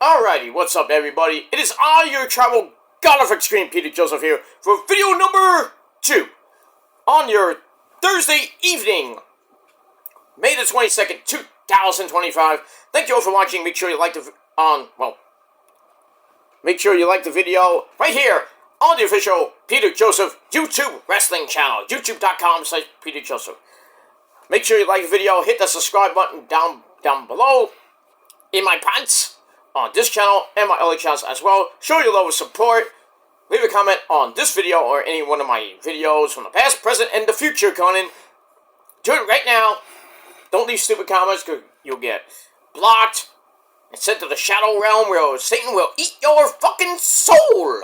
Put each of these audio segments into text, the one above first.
Alrighty, what's up everybody? It is I, your travel god of extreme, Peter Joseph here, for video number 2 on your Thursday evening, May the 22nd, 2025. Thank you all for watching. Make sure you like make sure you like the video right here on the official Peter Joseph YouTube wrestling channel, youtube.com/Peter Joseph. Make sure you like the video, hit the subscribe button down below in my pants on this channel and my other channels as well. Show your love and support. Leave a comment on this video or any one of my videos from the past, present, and the future, Conan. Do it right now. Don't leave stupid comments because you'll get blocked and sent to the shadow realm where Satan will eat your fucking soul.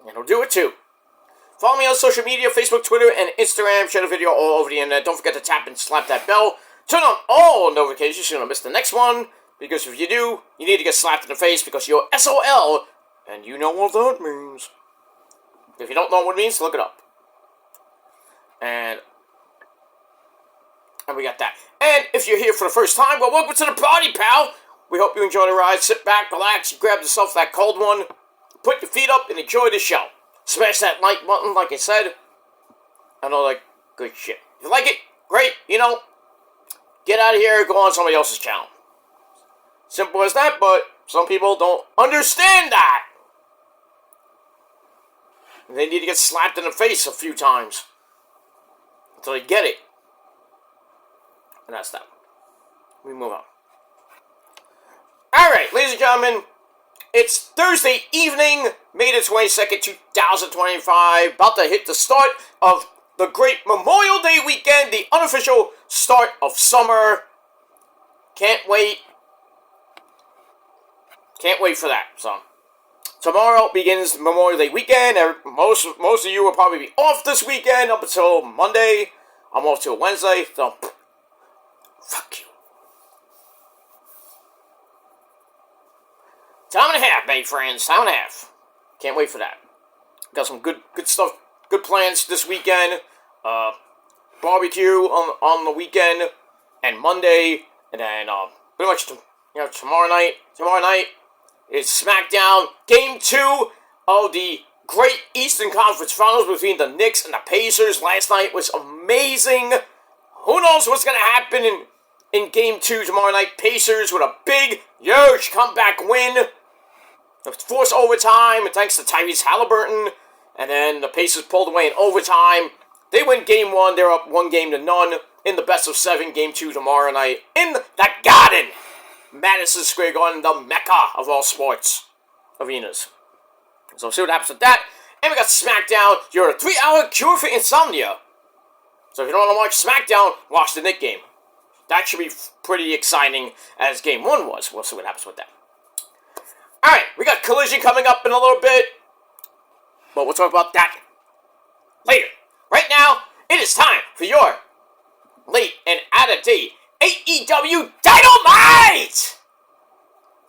And he'll do it too. Follow me on social media, Facebook, Twitter, and Instagram. Share the video all over the internet. Don't forget to tap and slap that bell. Turn on all notifications so you don't miss the next one. Because if you do, you need to get slapped in the face because you're SOL. And you know what that means. If you don't know what it means, look it up. And we got that. And if you're here for the first time, well, welcome to the party, pal. We hope you enjoy the ride. Sit back, relax, grab yourself that cold one. Put your feet up and enjoy the show. Smash that like button, like I said. And all that good shit. If you like it, great. You know, get out of here, go on somebody else's channel. Simple as that, but some people don't understand that. They need to get slapped in the face a few times until they get it. And that's that. We move on. Alright, ladies and gentlemen, it's Thursday evening, May the 22nd, 2025, about to hit the start of the great Memorial Day weekend, the unofficial start of summer. Can't wait. Can't wait for that, so. Tomorrow begins Memorial Day weekend. Most of you will probably be off this weekend up until Monday. I'm off till Wednesday, so fuck you. Time and a half, my friends. Time and a half. Can't wait for that. Got some good stuff, good plans this weekend. Barbecue on the weekend and Monday, and then pretty much tomorrow night. Tomorrow night is SmackDown Game 2 of the Great Eastern Conference Finals between the Knicks and the Pacers. Last night was amazing. Who knows what's going to happen in Game 2 tomorrow night. Pacers with a big, huge comeback win. Forced overtime, and thanks to Tyrese Halliburton. And then the Pacers pulled away in overtime. They win Game 1. They're up 1-0 in the best of 7. Game 2 tomorrow night in the Garden. Madison Square Garden, the mecca of all sports arenas. So we'll see what happens with that. And we got SmackDown, your 3-hour cure for insomnia. So if you don't want to watch SmackDown, watch the Knicks game. That should be pretty exciting as Game 1 was. We'll see what happens with that. Alright, we got Collision coming up in a little bit. But we'll talk about that later. Right now, it is time for your late and out-of-date AEW Dynamite!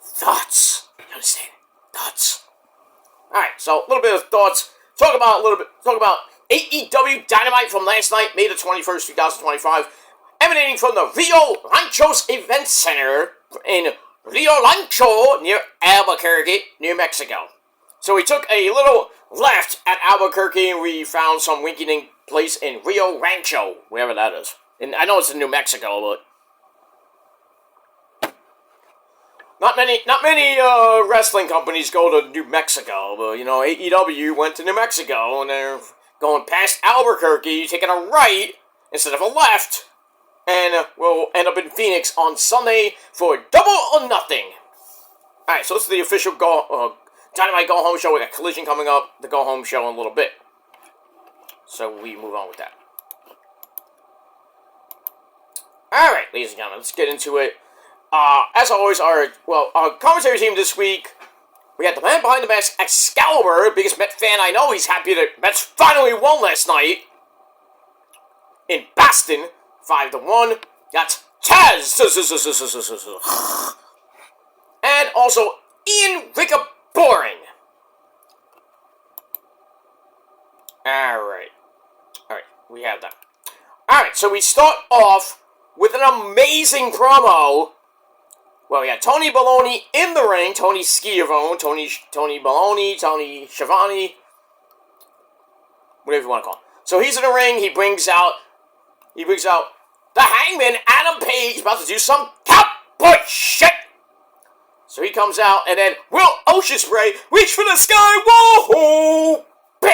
Thoughts. You understand? Thoughts. Alright, so a little bit of thoughts. Talk about AEW Dynamite from last night, May the 21st, 2025. Emanating from the Rio Ranchos Event Center in Rio Rancho near Albuquerque, New Mexico. So we took a little left at Albuquerque and we found some winky-dink place in Rio Rancho, wherever that is. And I know it's in New Mexico, but Not many wrestling companies go to New Mexico, but, you know, AEW went to New Mexico, and they're going past Albuquerque, taking a right instead of a left, and we'll end up in Phoenix on Sunday for Double or Nothing. Alright, so this is the official Dynamite Go Home show. We got Collision coming up, the Go Home show in a little bit. So we move on with that. Alright, ladies and gentlemen, let's get into it. As always, our commentary team this week, we got the man behind the mask, Excalibur, biggest Met fan I know. He's happy that Mets finally won last night in Boston, 5-1. Got Taz, and also Ian Ricka Boring. Alright, we have that. Alright, so we start off with an amazing promo Well, we got Tony Baloney in the ring, Tony Schiavone, Tony Baloney, Tony Schiavone, whatever you want to call him. So he's in the ring. He brings out the Hangman, Adam Page, about to do some cowboy shit. So he comes out, and then Will Ospreay, reach for the sky, whoa, bam!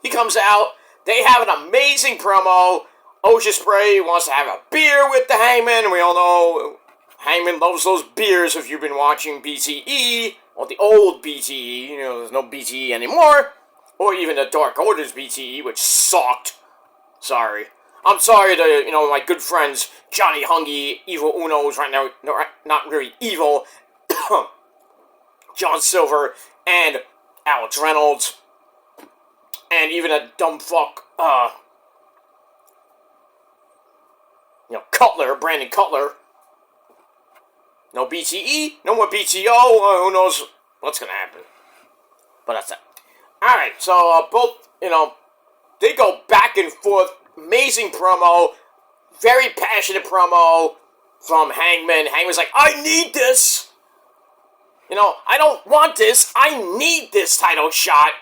He comes out. They have an amazing promo. Ospreay wants to have a beer with the Hangman, and we all know Hangman loves those beers if you've been watching BTE, or the old BTE, there's no BTE anymore, or even the Dark Order's BTE, which sucked. Sorry. I'm sorry to, my good friends, Johnny Hungy, Evil Uno's right now, not really evil, John Silver, and Alex Reynolds, and even a dumb fuck, Cutler, Brandon Cutler. No BTE, no more BTO, who knows what's gonna happen. But that's it. Alright, so both, they go back and forth, amazing promo, very passionate promo from Hangman. Hangman's like, I need this! I don't want this, I need this title shot.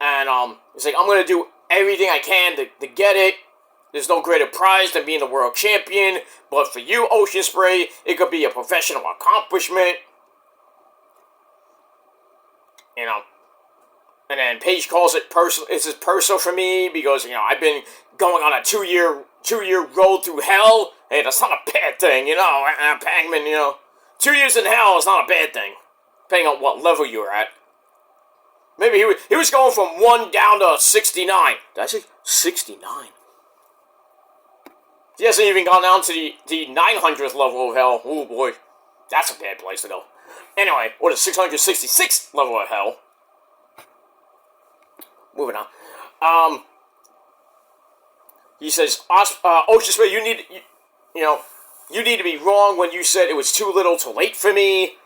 And, he's like, I'm gonna do everything I can to get it. There's no greater prize than being the world champion, but for you, Ospreay, it could be a professional accomplishment. And then Paige calls it personal. This is personal for me because I've been going on a two year road through hell. Hey, that's not a bad thing, Hangman. 2 years in hell is not a bad thing, depending on what level you're at. Maybe he was going from 1 down to 69. Did I say 69? He hasn't even gone down to the 900th level of hell. Oh boy, that's a bad place to go. Anyway, or the 666th level of hell. Moving on. He says, Ospreay, you need to be wrong when you said it was too little too late for me.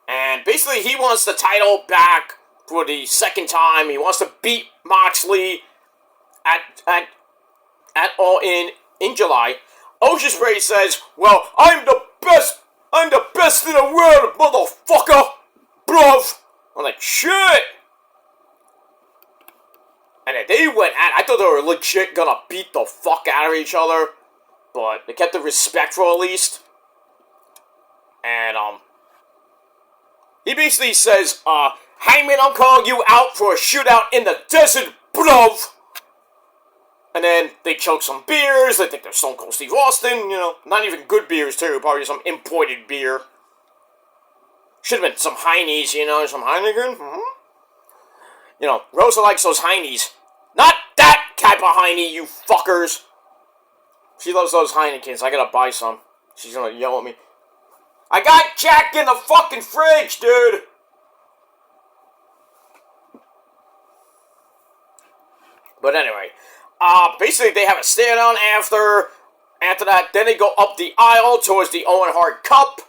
And basically, he wants the title back for the second time. He wants to beat Moxley at All In July. Ospreay says, well, I'm the best in the world, motherfucker, bruv. I'm like, shit. And then they went at it. I thought they were legit gonna beat the fuck out of each other, but they kept it respectful at least. And, he basically says, Hangman, I'm calling you out for a shootout in the desert, bruv. And then they chug some beers. They think they're Stone Cold Steve Austin. Not even good beers, too. Probably some imported beer. Should have been some Heine's, some Heineken. Rosa likes those Heine's. Not that type of Heine, you fuckers. She loves those Heinekens. I gotta buy some. She's gonna yell at me. I got Jack in the fucking fridge, dude. But anyway. Basically, they have a stare-down after that. Then they go up the aisle towards the Owen Hart Cup.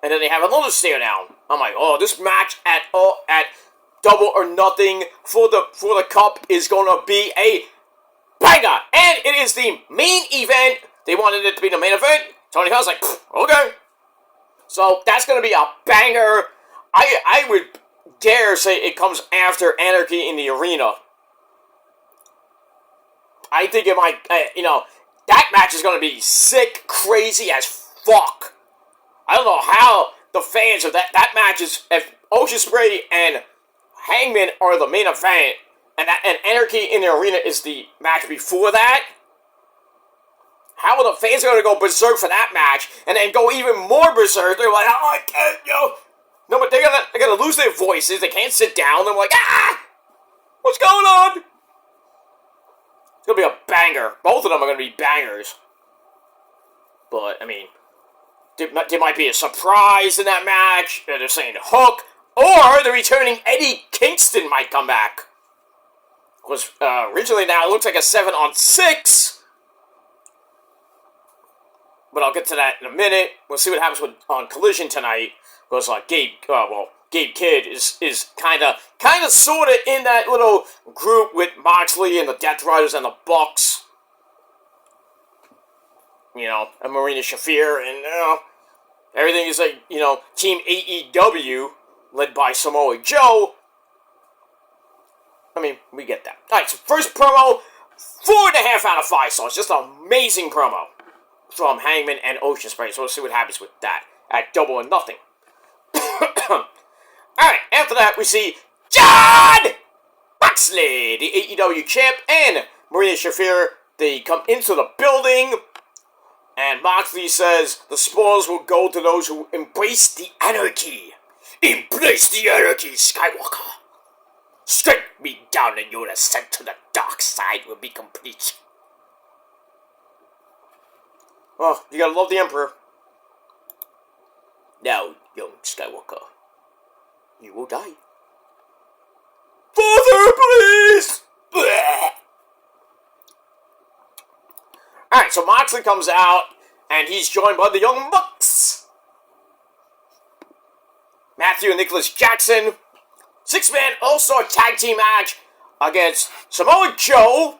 And then they have another stare-down. I'm like, oh, this match at Double or Nothing for the Cup is going to be a banger. And it is the main event. They wanted it to be the main event. Tony Khan's like, okay. So that's going to be a banger. I would dare say it comes after Anarchy in the Arena. I think it might, that match is going to be sick, crazy as fuck. I don't know how the fans of that match is, if Ospreay and Hangman are the main event, and Anarchy in the Arena is the match before that, how are the fans going to go berserk for that match, and then go even more berserk? They're like, oh, I can't, No, but they're gonna lose their voices, they can't sit down, they're like, what's going on? It's going to be a banger. Both of them are going to be bangers. But, there might be a surprise in that match. They're saying Hook. Or the returning Eddie Kingston might come back. Because originally now it looks like a 7-on-6. But I'll get to that in a minute. We'll see what happens on Collision tonight. Because Gabe Kidd is kind of sort of in that little group with Moxley and the Death Riders and the Bucks. And Marina Shafir and, Everything is like, Team AEW, led by Samoa Joe. I mean, we get that. Alright, so first promo, 4.5 out of 5 stars. Just an amazing promo from Hangman and Ocean Spray. So we'll see what happens with that at Double or Nothing. Alright, after that, we see John Moxley, the AEW champ, and Marina Shafir. They come into the building, and Moxley says the spoils will go to those who embrace the anarchy. Embrace the anarchy, Skywalker. Strike me down and your ascent to the dark side will be complete. Oh, you gotta love the Emperor. Now, young Skywalker, you will die. Father, please! Alright, so Moxley comes out, and he's joined by the Young Bucks. Matthew and Nicholas Jackson. 6-man All-Star Tag Team match against Samoa Joe,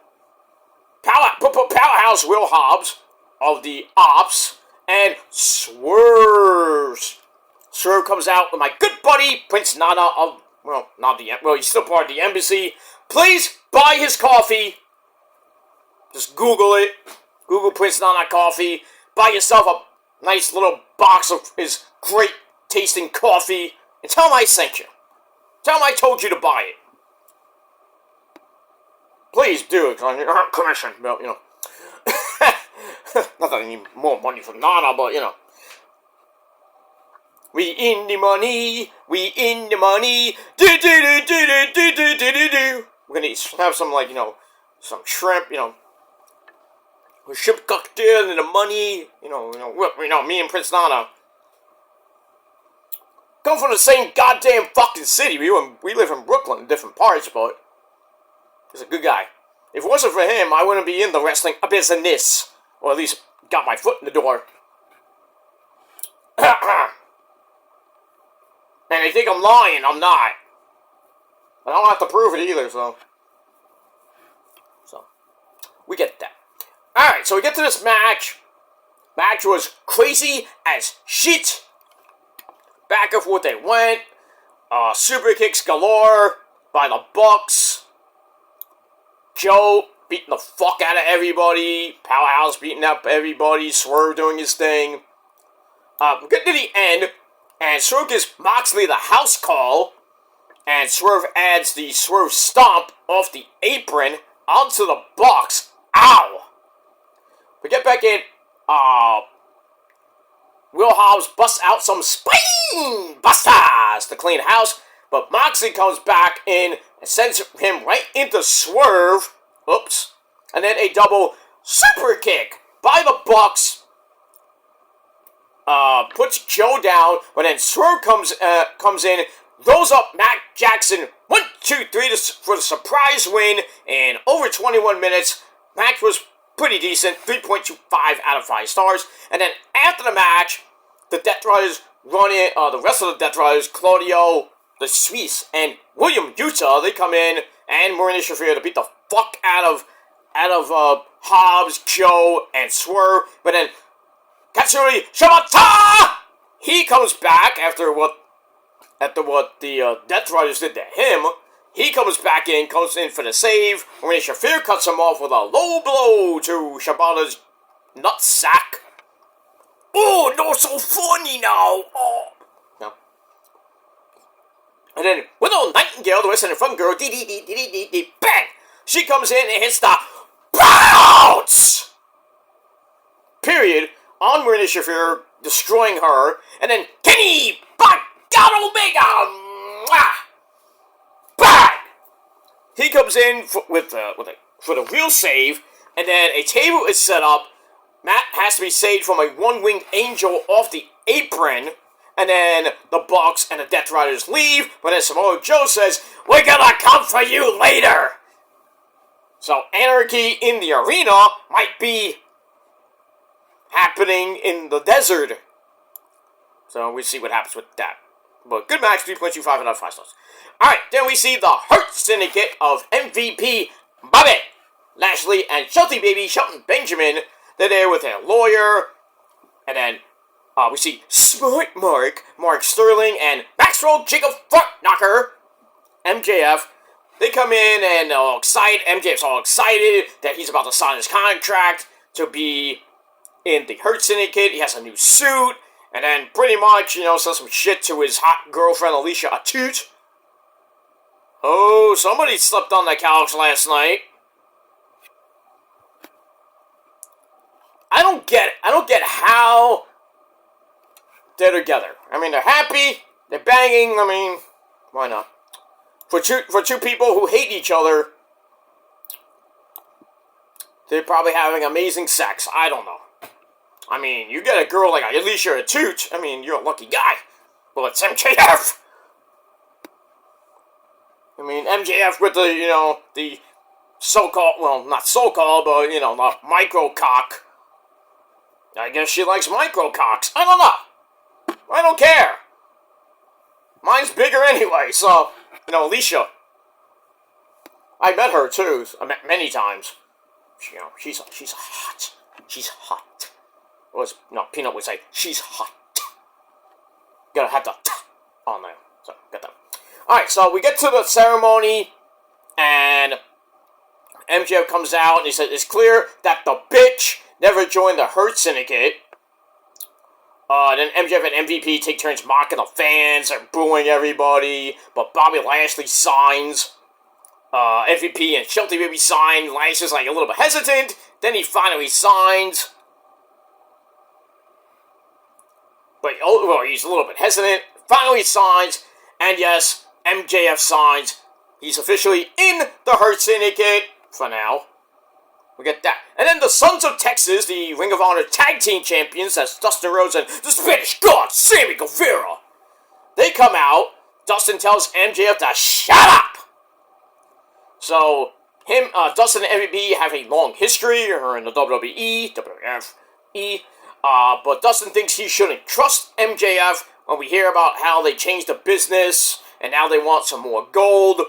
Powerhouse Will Hobbs of the Ops, and Swerve. Swerve comes out with my good buddy, Prince Nana of, he's still part of the embassy. Please buy his coffee. Just Google it. Google Prince Nana coffee. Buy yourself a nice little box of his great tasting coffee. And tell him I sent you. Tell him I told you to buy it. Please do it on your commission. Well, not that I need more money from Nana, but, We in the money. We in the money. Do do do do do do do do do. We're gonna have some, some shrimp, a shrimp cocktail and the money, me and Prince Nana come from the same goddamn fucking city. We live in Brooklyn in different parts, but he's a good guy. If it wasn't for him, I wouldn't be in the wrestling business, or at least got my foot in the door. And they think I'm lying. I'm not. I don't have to prove it either, so we get that. Alright, so we get to this match. Match was crazy as shit. Back and forth they went. Super kicks galore by the Bucks. Joe beating the fuck out of everybody. Powerhouse beating up everybody. Swerve doing his thing. We get to the end, and Swerve gives Moxley the house call, and Swerve adds the Swerve stomp off the apron onto the Bucks. Ow! We get back in. Will Hobbs busts out some spine busters to clean house, but Moxley comes back in and sends him right into Swerve. Oops. And then a double super kick by the Bucks. Puts Joe down, but then Swerve comes in, throws up Matt Jackson 1, 2, 3 for the surprise win in over 21 minutes. Match was pretty decent, 3.25 out of 5 stars. And then after the match, the Death Riders run in, the rest of the Death Riders, Claudio, the Swiss, and William Utah, they come in, and Marina Shafir to beat the fuck out of Hobbs, Joe, and Swerve. But then Katsuri Shibata, he comes back after what the Death Riders did to him. He comes in for the save. Marina Shafir cuts him off with a low blow to Shibata's nutsack. Oh, not so funny now. Oh. No. And then Willow Nightingale, the Western front girl, bang! She comes in and hits the bounce! Period. On Marina Shafir, destroying her. And then Kenny Bad Omega! Bang! He comes in for the real save, and then a table is set up. Matt has to be saved from a one-winged angel off the apron, and then the Bucks and the Death Riders leave, but then Samoa Joe says, "We're gonna come for you later!" So anarchy in the arena might be happening in the desert. So we see what happens with that. But good match, 3.25 out of 5 stars. Alright, then we see the Hurt Syndicate of MVP Bobby Lashley and Shelton Benjamin. They're there with a lawyer, and then We see Smart Mark Sterling, and Maxwell Jacob Fartknocker, MJF. They come in and MJF's all excited that he's about to sign his contract to be in the Hurt Syndicate. He has a new suit, and then pretty much, says some shit to his hot girlfriend Alicia Atut. Oh, somebody slept on the couch last night. I don't get how they're together. I mean, they're happy, they're banging. I mean, why not? For two people who hate each other, they're probably having amazing sex. I don't know. I mean, you get a girl like Alicia Atut, I mean, you're a lucky guy. Well, it's MJF. I mean, MJF with the so-called, well, not so-called, but, the micro-cock. I guess she likes micro-cocks. I don't know. I don't care. Mine's bigger anyway, so, Alicia. I met her, too, many times. She's hot. She's hot. Peanut would say, she's hot. Gotta have the t on there. So, got that. Alright, so we get to the ceremony, and MJF comes out, and he says, it's clear that the bitch never joined the Hurt Syndicate. Then MJF and MVP take turns mocking the fans and booing everybody, but Bobby Lashley signs. MVP and Shelty Baby sign. Lashley's like a little bit hesitant, then he finally signs. But, he's a little bit hesitant, finally signs, and yes, MJF signs. He's officially in the Hurt Syndicate for now. We get that. And then the Sons of Texas, the Ring of Honor Tag Team Champions, that's Dustin Rhodes and the Spanish God, Sammy Guevara. They come out. Dustin tells MJF to shut up. So, Dustin and MVP have a long history in the WWE, WWF, but Dustin thinks he shouldn't trust MJF when we hear about how they changed the business and now they want some more gold.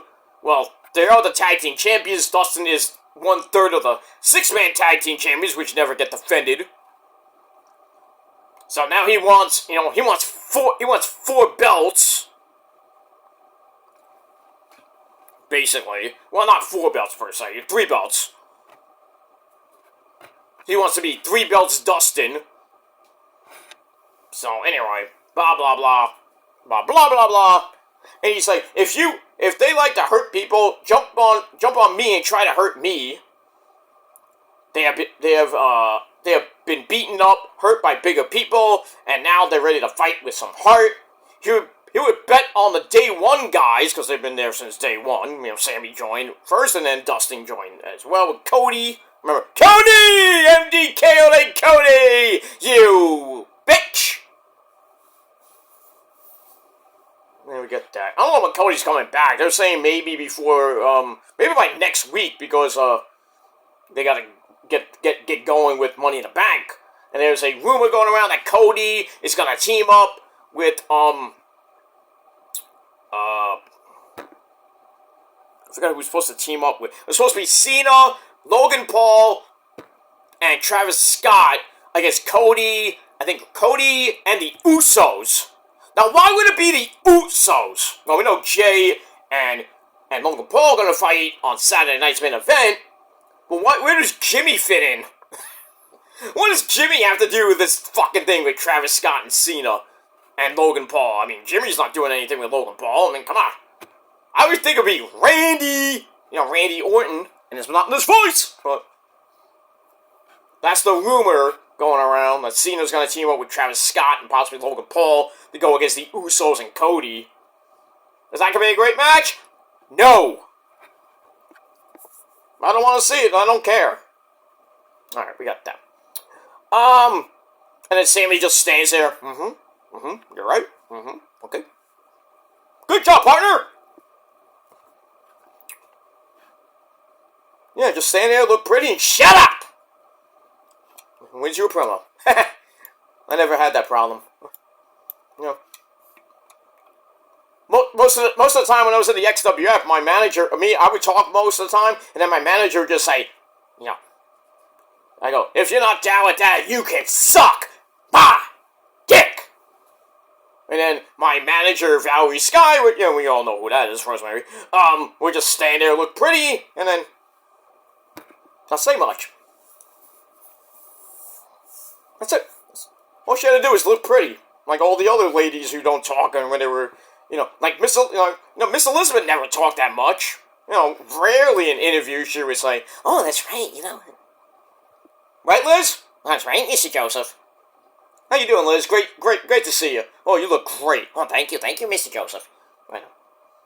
Well, they are the tag team champions. Dustin is 1/3 of the 6-man tag team champions, which never get defended. So now he wants four belts. Basically. Well, not 4 belts per se, 3 belts. He wants to be 3 belts Dustin. So anyway, blah blah blah, blah blah blah blah. And he's like, if they like to hurt people, jump on me and try to hurt me. They have been beaten up, hurt by bigger people, and now they're ready to fight with some heart. He would bet on the day one guys, because they've been there since day one. Sammy joined first, and then Dustin joined as well with Cody. Remember, Cody! MDKO Cody! You bitch! There we get that. I don't know when Cody's coming back. They're saying maybe before, maybe by next week, because, they gotta get going with Money in the Bank. And there's a rumor going around that Cody is gonna team up with, I forgot who was supposed to team up with. It was supposed to be Cena, Logan Paul, and Travis Scott against Cody, I think Cody and the Usos. Now, why would it be the Usos? Well, we know Jay and Logan Paul are going to fight on Saturday night's main event, but where does Jimmy fit in? What does Jimmy have to do with this fucking thing with Travis Scott and Cena and Logan Paul? I mean, Jimmy's not doing anything with Logan Paul. I mean, come on. I always think it would be Randy, Randy Orton, and it's not in his voice, but that's the rumor going around that Cena's going to team up with Travis Scott and possibly Logan Paul to go against the Usos and Cody. Is that going to be a great match? No. I don't want to see it. I don't care. Alright, we got that. And then Sammy just stands there. You're right. Okay. Good job, partner! Yeah, just stand there, look pretty, and shut up! When's your promo? I never had that problem. Most of the time when I was in the XWF, my manager, I would talk most of the time, and then my manager would just say, I go, if you're not down with that, you can suck my dick! And then my manager, Valerie Sky, we all know who that is, Rosemary, would just stand there, look pretty, and then not say much. That's it. All she had to do was look pretty, like all the other ladies who don't talk, and when they were, like Miss Elizabeth never talked that much. Rarely in interviews she would say, "Oh, that's right," Right, Liz? That's right, Mr. Joseph. How you doing, Liz? Great to see you. Oh, you look great. Oh, thank you, Mr. Joseph. Right.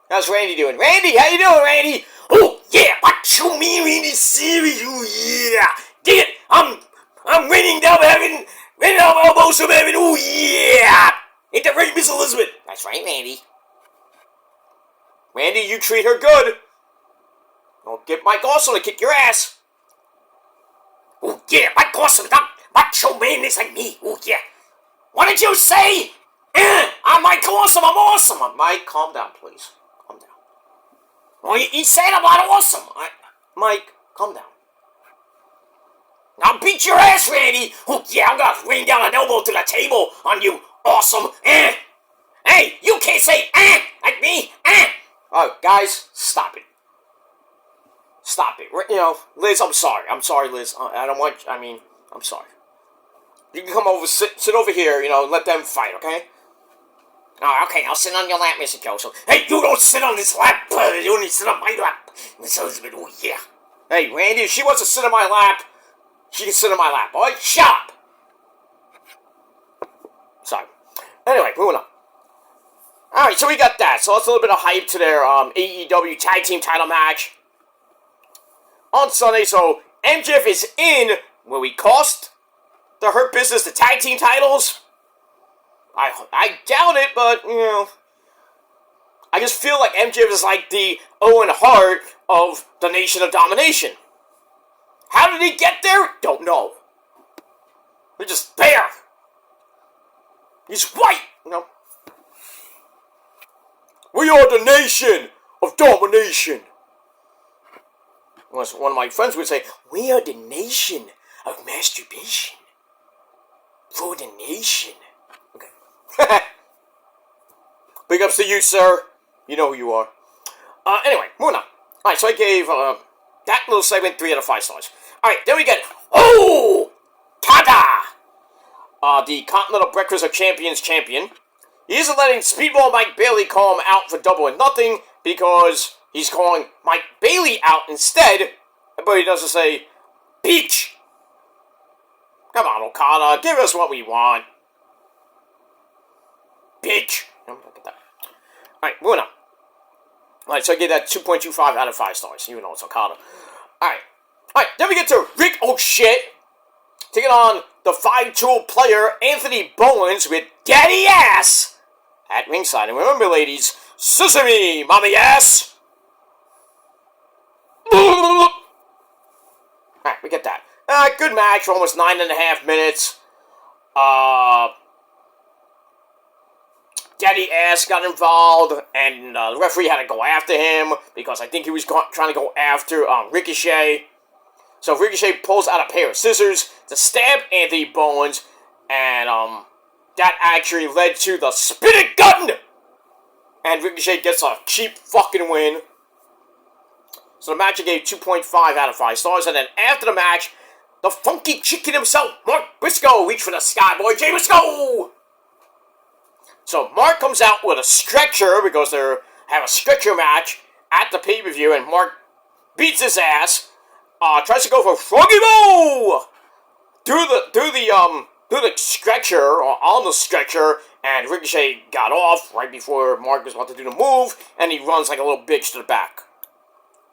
How's Randy doing? Randy, how you doing, Randy? Oh, yeah, macho me, Randy, serious, oh, yeah. Dig it, I'm raining down heaven, raining down elbows from heaven, oh, yeah. Ain't that right, Miss Elizabeth? That's right, Randy. Randy, you treat her good. I'll get Mike Awesome to kick your ass. Oh, yeah, Mike Awesome, macho man is like me, oh, yeah. What did you say? I'm Mike Awesome, I'm awesome. Mike, calm down, please. Calm down. Well, he said I'm not awesome. Mike, calm down. I'll beat your ass, Randy. Oh, yeah, I'm gonna rain down an elbow to the table on you, awesome. Hey, you can't say like me. Oh, guys, stop it. Stop it. Liz, I'm sorry. I'm sorry, Liz. I'm sorry. You can come over, sit over here, let them fight, okay? Oh, okay, I'll sit on your lap, Mr. Joseph. Hey, you don't sit on this lap. You only sit on my lap. Miss Elizabeth, oh, yeah. Hey, Randy, if she wants to sit on my lap, she can sit on my lap, all right? Shut up! Sorry. Anyway, moving on. Alright, so we got that. So that's a little bit of hype to their AEW Tag Team title match on Sunday. So MJF is in. Will we cost the Hurt Business the Tag Team titles? I doubt it, but, I just feel like MJF is like the Owen Hart of the Nation of Domination. How did he get there? Don't know. He's just there. He's white, We are the Nation of Domination. One of my friends would say, we are the Nation of Masturbation. For the Nation. Okay. Big ups to you, sir. You know who you are. Anyway, moving on. Alright, so I gave that little segment 3 out of 5 stars. Alright, then we get Tada! The Continental Breakfast of Champions champion. He isn't letting Speedball Mike Bailey call him out for Double or Nothing because he's calling Mike Bailey out instead, but he doesn't say, Peach! Come on, Okada, give us what we want. Bitch! Alright, moving on. Alright, so I gave that 2.25 out of 5 stars, even though it's Okada. Alright, then we get to Rick O'Shit taking on the 5-tool player Anthony Bowens with Daddy Ass at ringside. And remember, ladies, Sesame, Mommy Ass! Alright, we get that. Good match for almost 9.5 minutes. Daddy Ass got involved, and the referee had to go after him because I think he was trying to go after Ricochet. So Ricochet pulls out a pair of scissors to stab Anthony Bowens, and that actually led to the Spit It Gun! And Ricochet gets a cheap fucking win. So the match I gave 2.5 out of 5 stars, and then after the match, the funky chicken himself, Mark Briscoe, reached for the Skyboy Jay Briscoe! So Mark comes out with a stretcher because they have a stretcher match at the pay-per-view, and Mark beats his ass. Tries to go for Froggy Bow through the stretcher, or on the stretcher, and Ricochet got off right before Mark was about to do the move, and he runs like a little bitch to the back.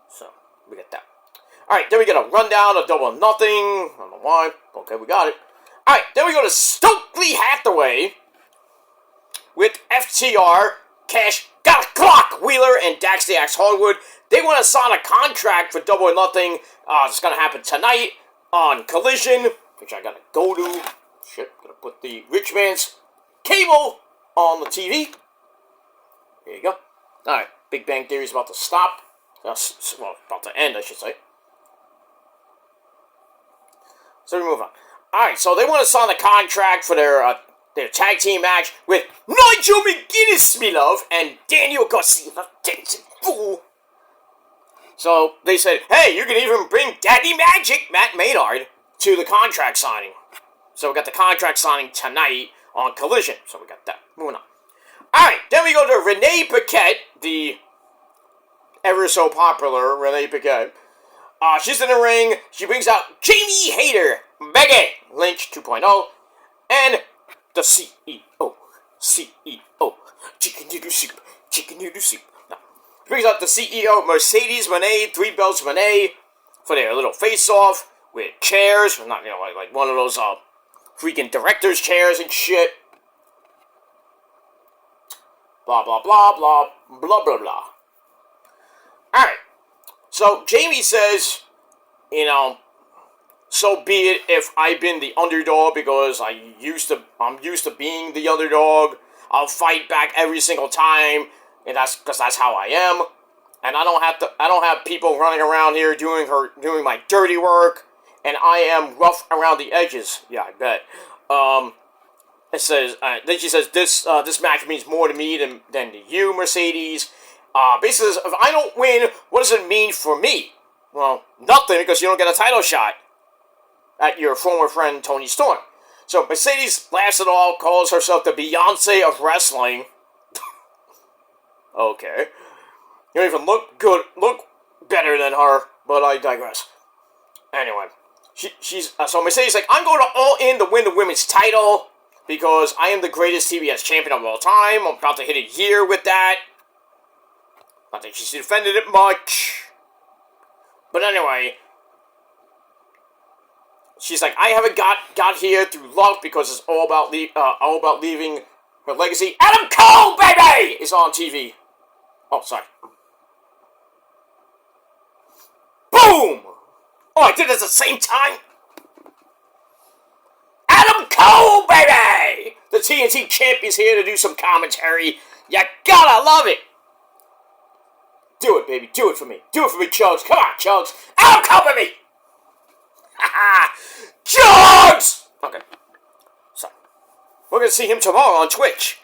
So we get that. Alright, then we get a rundown of Double or Nothing. I don't know why. Okay, we got it. Alright, then we go to Stokely Hathaway with FTR, Cash, Got a Clock, Wheeler, and Dax the Axe Hollywood. They want to sign a contract for Double or Nothing. It's going to happen tonight on Collision, which I got to go to. Shit, going to put the rich man's cable on the TV. There you go. Alright, Big Bang Theory is about to stop. Well, about to end, I should say. So we move on. Alright, so they want to sign a contract for their their tag team match with Nigel McGuinness, me love, and Daniel Garcia, the dancing fool. So they said, hey, you can even bring Daddy Magic, Matt Maynard, to the contract signing. So we got the contract signing tonight on Collision. So we got that. Moving on. Alright, then we go to Renee Paquette, the ever so popular Renee Paquette. She's in the ring. She brings out Jamie Hayter, Becky Lynch 2.0, and the CEO. Chicken noodle soup. No. She brings out the CEO, Mercedes Moné, Three Belts Moné, for their little face-off with chairs. Not, like one of those, freaking director's chairs and shit. Blah, blah, blah, blah, blah, blah, blah. Alright. So, Jamie says, so be it if I've been the underdog because I'm used to being the underdog. I'll fight back every single time, and that's how I am. And I don't have people running around here doing my dirty work, and I am rough around the edges. Yeah, I bet. It says, then she says, this match means more to me than to you, Mercedes. Basically, if I don't win, what does it mean for me? Well, nothing, because you don't get a title shot at your former friend Toni Storm. So Mercedes laughs it all, calls herself the Beyonce of wrestling. Okay. You don't even look better than her, but I digress. Anyway, so Mercedes like, I'm going to all in to win the women's title because I am the greatest TBS champion of all time. I'm about to hit a year with that. Not that she's defended it much. But anyway, she's like, I haven't got here through luck because it's all about leaving her legacy. Adam Cole, baby, is on TV. Oh, sorry. Boom! Oh, I did it at the same time. Adam Cole, baby! The TNT champ is here to do some commentary. You gotta love it. Do it, baby. Do it for me. Do it for me, Chugs. Come on, Chugs. Adam Cole, baby! Haha! Chugs! Okay. So, we're gonna see him tomorrow on Twitch.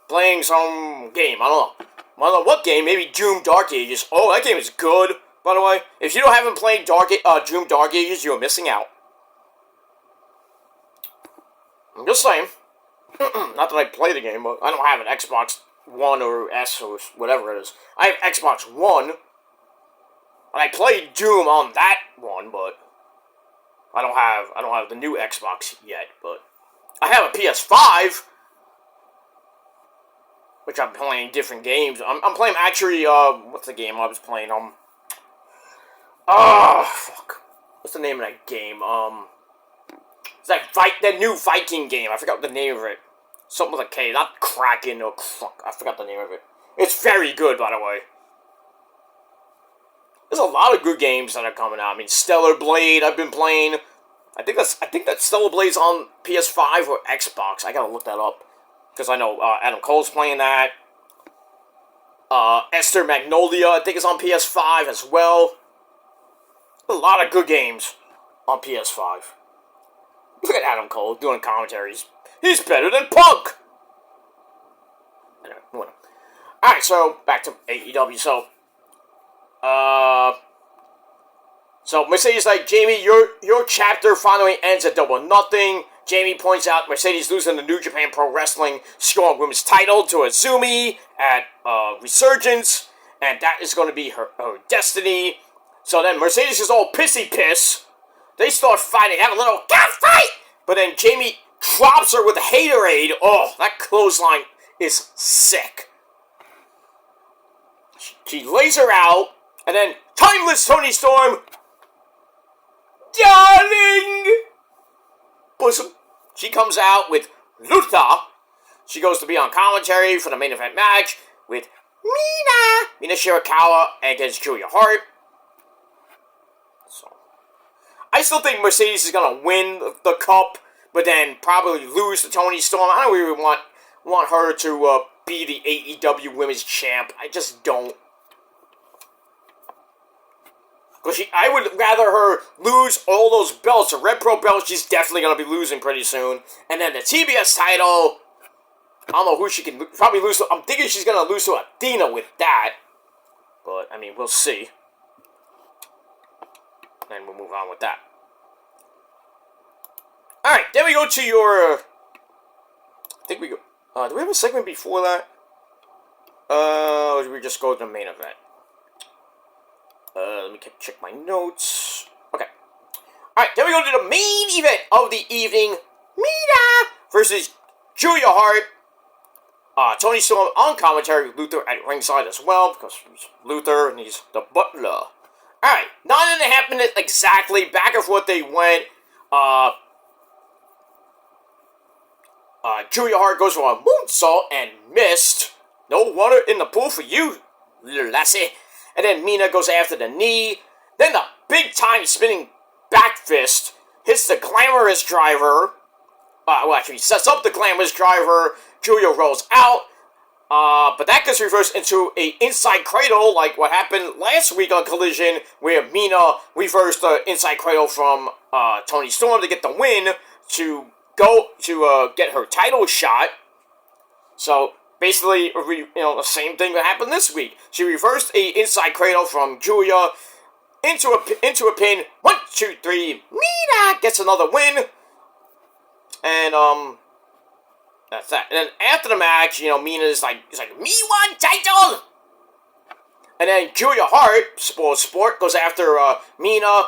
Playing some game. I don't know what game. Maybe Doom Dark Ages. Oh, that game is good, by the way. If you haven't played Doom Dark Ages, you're missing out. I'm just saying. Not that I play the game, but I don't have an Xbox One or S or whatever it is. I have Xbox One. And I played Doom on that one, but I don't have the new Xbox yet, but I have a PS5, which I'm playing different games. I'm playing actually, what's the game I was playing? Fuck. What's the name of that game? It's that new Viking game. I forgot the name of it. Something with a K, not Kraken or fuck. I forgot the name of it. It's very good, by the way. There's a lot of good games that are coming out. I mean, Stellar Blade, I've been playing. I think that Stellar Blade's on PS5 or Xbox. I gotta look that up. Because I know Adam Cole's playing that. Esther Magnolia, I think, is on PS5 as well. A lot of good games on PS5. Look at Adam Cole doing commentaries. He's better than Punk! Anyway, alright, so back to AEW. So Mercedes like, Jamie, your chapter finally ends at Double Nothing. Jamie points out Mercedes losing the New Japan Pro Wrestling Strong Women's title to Azumi at Resurgence, and that is going to be her destiny. So then Mercedes is all pissy piss. They start fighting, have a little cat fight, but then Jamie drops her with a haterade. Oh, that clothesline is sick. She lays her out, and then Timeless Toni Storm, darling, bosom. She comes out with Luther. She goes to be on commentary for the main event match with Mina Shirakawa against Julia Hart. So, I still think Mercedes is gonna win the cup, but then probably lose to Toni Storm. I don't really want her to be the AEW Women's Champ. I just don't. Because I would rather her lose all those belts. The Red Pro belt, she's definitely going to be losing pretty soon. And then the TBS title, I don't know who she can probably lose to. I'm thinking she's going to lose to Athena with that. But, I mean, we'll see. And we'll move on with that. Alright, then we go to your... I think we go... do we have a segment before that? Or did we just go to the main event? Let me check my notes. Okay. Alright, then we go to the main event of the evening. Mina versus Julia Hart. Tony Storm on commentary. Luther at ringside as well, because he's Luther and he's the butler. Alright, 9.5 minutes exactly. Back and forth they went. Julia Hart goes for a moonsault and missed. No water in the pool for you, little lassie. And then Mina goes after the knee. Then the big time spinning back fist hits the glamorous driver. Well, actually, sets up the glamorous driver. Julia rolls out. But that gets reversed into a inside cradle, like what happened last week on Collision, where Mina reversed the inside cradle from Toni Storm to get the win to go to get her title shot. So basically, the same thing that happened this week. She reversed a inside cradle from Julia into a pin. 1, 2, 3. Mina gets another win, and that's that. And then after the match, Mina's like, me want title. And then Julia Hart, sport, goes after Mina.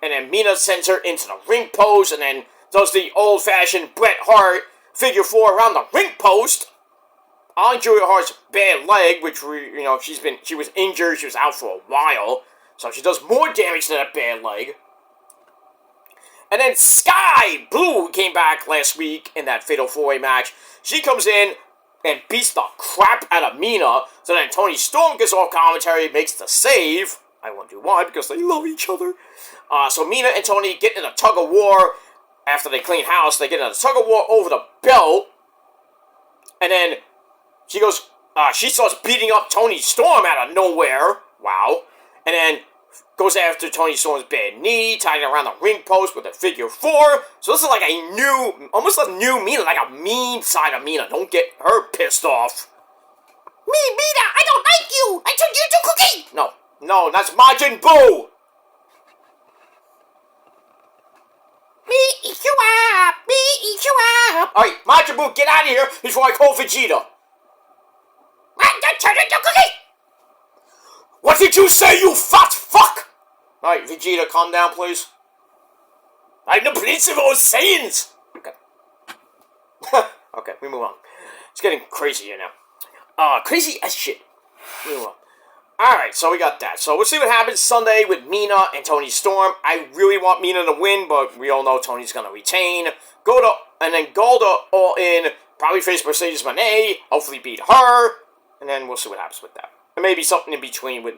And then Mina sends her into the ring post, and then does the old-fashioned Bret Hart figure 4 around the ring post on Julia Hart's bad leg, which she was injured, she was out for a while, so she does more damage to that bad leg. And then Sky Blue, who came back last week in that Fatal 4-Way match, she comes in and beats the crap out of Mina. So then Toni Storm gets off commentary, makes the save. I wonder why, because they love each other. So Mina and Toni get in a tug of war. After they clean house, they get in a tug of war over the belt. And then she goes, she starts beating up Toni Storm out of nowhere. Wow. And then goes after Toni Storm's bad knee, tying it around the ring post with a figure 4. So this is like almost a new Mina, like a mean side of Mina. Don't get her pissed off. Me, Mina, I don't like you. I took you to Cookie. No, that's Majin Buu. Me eat you up. Me eat you up. All right, Majin Buu, get out of here before I call Vegeta. Turn into Cookie. What did you say, you fat fuck? Alright, Vegeta, calm down, please. I'm the Prince of all Saiyans! Okay. Okay, we move on. It's getting crazy here now. Crazy as shit. We move on. Alright, so we got that. So we'll see what happens Sunday with Mina and Toni Storm. I really want Mina to win, but we all know Toni's gonna retain. And then Golda all in. Probably face Mercedes Moné. Hopefully beat her. And then we'll see what happens with that. And maybe something in between with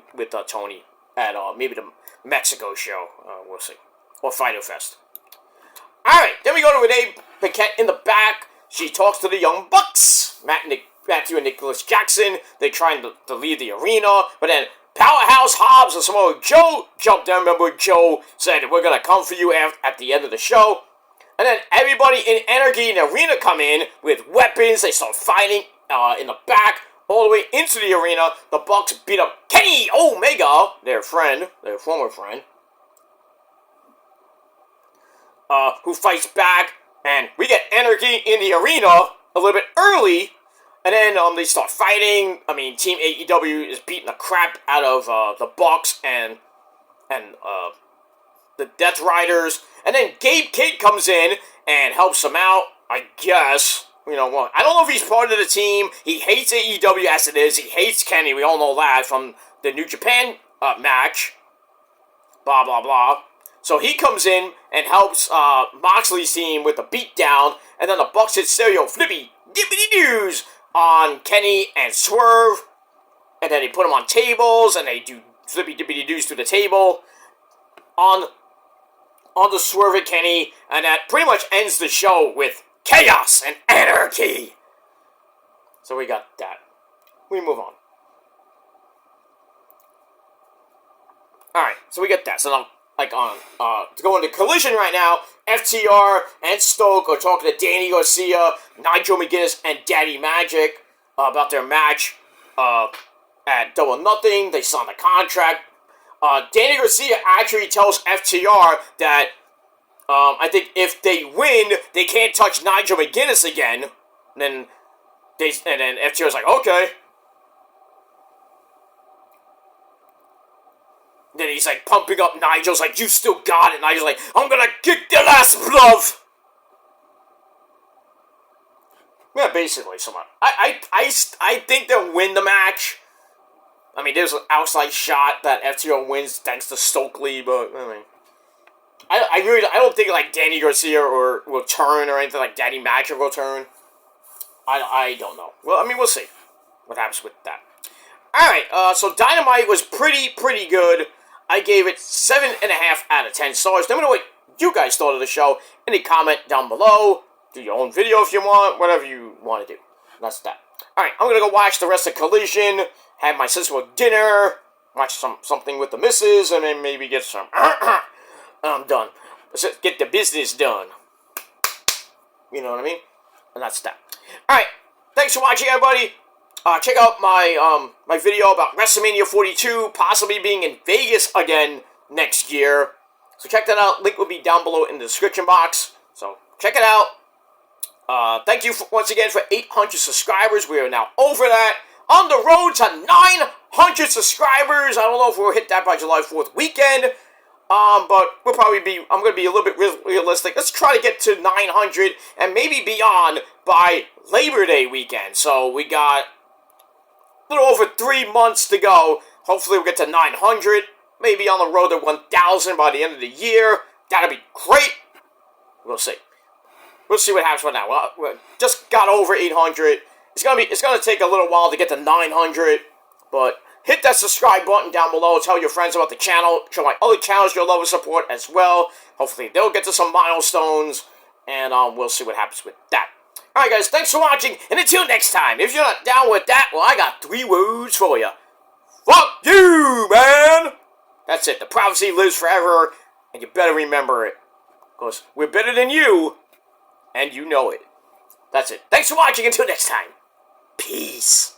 Toni at maybe the Mexico show. We'll see. Or Fighter Fest. Alright, then we go to Renee Paquette in the back. She talks to the Young Bucks. Matthew and Nicholas Jackson. They're trying to leave the arena. But then Powerhouse Hobbs and Samoa Joe jumped down. Remember, Joe said, we're going to come for you at the end of the show. And then everybody in Anarchy in the arena come in with weapons. They start fighting in the back. All the way into the arena, the Bucks beat up Kenny Omega, their former friend, who fights back, and we get Anarchy in the arena a little bit early, and then they start fighting. I mean, Team AEW is beating the crap out of the Bucks and the Death Riders, and then Gabe Kidd comes in and helps them out, I guess. I don't know if he's part of the team. He hates AEW as it is. He hates Kenny. We all know that from the New Japan match. Blah, blah, blah. So he comes in and helps Moxley's team with the beatdown. And then the Bucks hit stereo flippy dippity doos on Kenny and Swerve. And then they put them on tables. And they do flippy dippity doos to the table on the Swerve and Kenny. And that pretty much ends the show with chaos and anarchy. So we got that. We move on. Alright, so we get that. So now, to go into Collision right now, FTR and Stoke are talking to Danny Garcia, Nigel McGuinness, and Daddy Magic about their match at Double or Nothing. They signed a contract. Danny Garcia actually tells FTR that I think if they win, they can't touch Nigel McGuinness again. And then FTR's like, okay. Then he's like pumping up Nigel's like, you still got it. Nigel's like, I'm gonna kick their last glove. Yeah, basically, someone. I think they'll win the match. I mean, there's an outside shot that FTR wins thanks to Stokely, but I mean, I don't think like Danny Garcia will turn or anything like Daddy Magic will turn. I don't know. Well, I mean, we'll see what happens with that. Alright, so Dynamite was pretty good. I gave it 7.5 out of 10 stars. Let me know what you guys thought of the show in a comment down below. Do your own video if you want, whatever you want to do. That's that. Alright, I'm gonna go watch the rest of Collision, have my sister with dinner, watch something with the missus, and then maybe get some... I'm done. Let's get the business done. You know what I mean? And that's that. Alright, thanks for watching, everybody. Check out my my video about WrestleMania 42 possibly being in Vegas again next year. So check that out. Link will be down below in the description box. So check it out. Thank you once again for 800 subscribers. We are now over that. On the road to 900 subscribers. I don't know if we'll hit that by July 4th weekend. But I'm going to be a little bit realistic. Let's try to get to 900 and maybe beyond by Labor Day weekend. So we got a little over 3 months to go. Hopefully we'll get to 900. Maybe on the road to 1,000 by the end of the year. That'll be great. We'll see. We'll see what happens with that. Well, we just got over 800. It's gonna take a little while to get to 900, but hit that subscribe button down below. Tell your friends about the channel. Show my other channels your love and support as well. Hopefully they'll get to some milestones, and we'll see what happens with that. Alright guys, thanks for watching, and until next time, if you're not down with that, well, I got 3 words for you. Fuck you, man! That's it. The prophecy lives forever, and you better remember it. Because we're better than you, and you know it. That's it. Thanks for watching. Until next time. Peace.